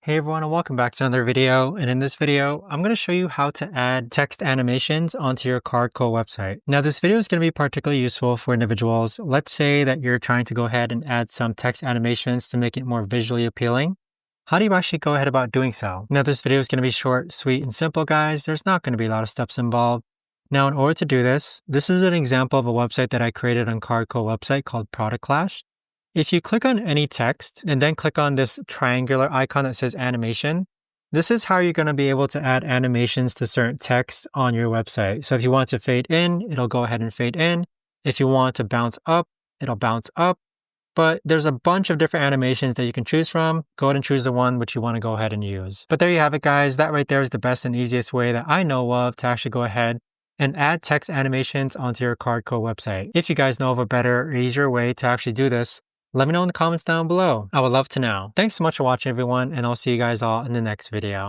Hey everyone, and welcome back to another video. And in this video, I'm going to show you how to add text animations onto your Cardco website. Now, this video is going to be particularly useful for individuals. Let's say that you're trying to go ahead and add some text animations to make it more visually appealing. How do you actually go ahead about doing so? Now, this video is going to be short, sweet, and simple, guys. There's not going to be a lot of steps involved. Now, in order to do this is an example of a website that I created on Cardco website called Product Clash. If you click on any text and then click on this triangular icon that says animation, this is how you're going to be able to add animations to certain text on your website. So if you want to fade in, it'll go ahead and fade in. If you want to bounce up, it'll bounce up. But there's a bunch of different animations that you can choose from. Go ahead and choose the one which you want to go ahead and use. But there you have it, guys. That right there is the best and easiest way that I know of to actually go ahead and add text animations onto your Cardco website. If you guys know of a better or easier way to actually do this, let me know in the comments down below. I would love to know. Thanks so much for watching, everyone, and I'll see you guys all in the next video.